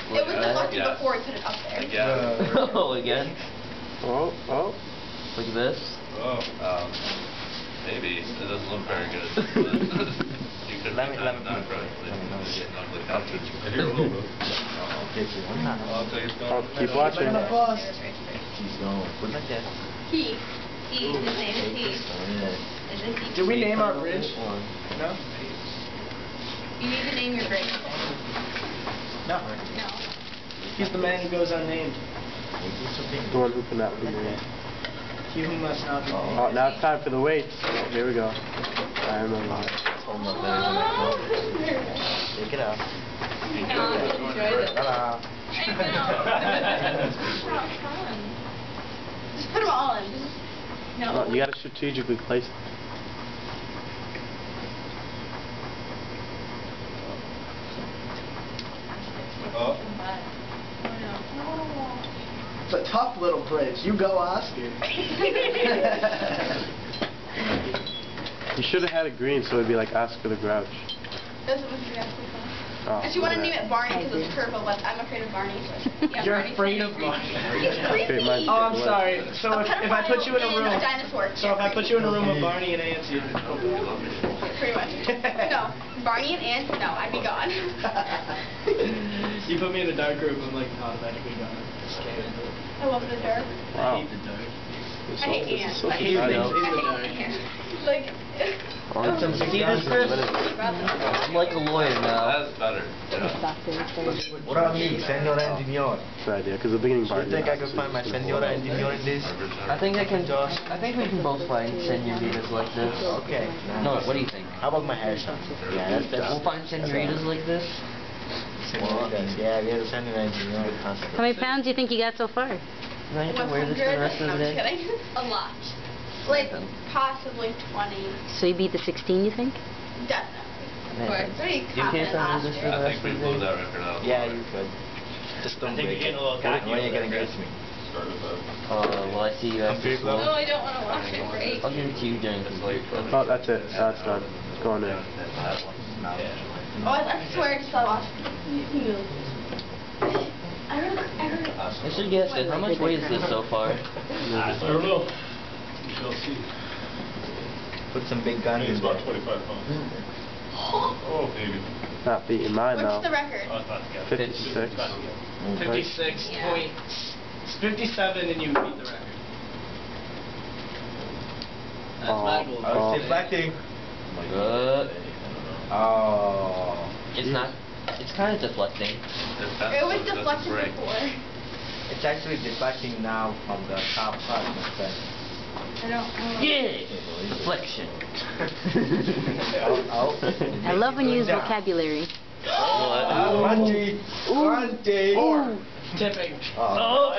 It was deflected before we put it up there. Again. Oh, again? Oh. Like this? Oh. Maybe. It doesn't look very good. You could Let me not correctly. I'll teach you. Here a little bit. I'll take it. Keep watching. He's going. Put like that. He. His name is He. Did we name our bridge? No? You need to name your bridge. No. No. He's the man who goes unnamed. The one who cannot be named. He who must not be named. Oh, now it's time for the weights. Oh, here we go. I remember that. Take it out. Just put them all in. No. Oh, you gotta strategically place them. Oh. It's a tough little bridge. You go, Oscar. You should have had a green so it'd be like Oscar the Grouch. Those are the Oh, If you want to name it Barney because it's purple, but I'm afraid of Barney. So yeah, You're Barney's afraid of Barney. He's creepy. Oh, I'm sorry. So if I put you in a room, a dinosaur. so if I put you in a room with Barney and Nancy, Pretty much. No, Barney and Ant. No, I'd be gone. You put me in a dark room, I'm like automatically gone. I love the dark. Wow. I hate the dark. I hate ants. I hate things in the dark. Like. See this, Chris? I'm like a lawyer now. That's better. What about me, Senor Engineer? That's the idea, because the beginning part. Do you think I could find my Senor Engineer in this? I think we can both find senoritas like this. Okay. No, what do you think? How about my hairstyle? Yeah, that's We'll find senoritas like this. Senoritas. Yeah, we have a Senor Engineer. How many pounds do you think you got so far? Do I have to wear this for the rest of the day? I'm just kidding. A lot. Like, possibly 20. So you beat the 16, you think? Definitely. But pretty You can't confident do this for I the rest think of we the blew day? that record out. Yeah, you could. Just don't break it. When are you gonna get me? Start with that. Well, I see you after No, school. I don't want to watch it break. I'll give it to you during the sleep. Oh, that's it. That's done. It's going in. Oh, I swear to God, watch it. I heard I should guess it. How much weight is this so far? I don't know. You shall see. Put some big gun in It's about there. 25 pounds. Oh, baby. Not beating mine What's though. the record? Oh, it's not together. 56. 56 point... It's 57 and you beat the record. That's my goal. Oh, it's deflecting. Good. Oh. It's not. It's kind of deflecting. It was deflected before. It's actually deflecting now from the top part, my friend. I don't know. Yeah! Deflection. I love when you use vocabulary. Crunchy. Crunchy. Tipping. Oh.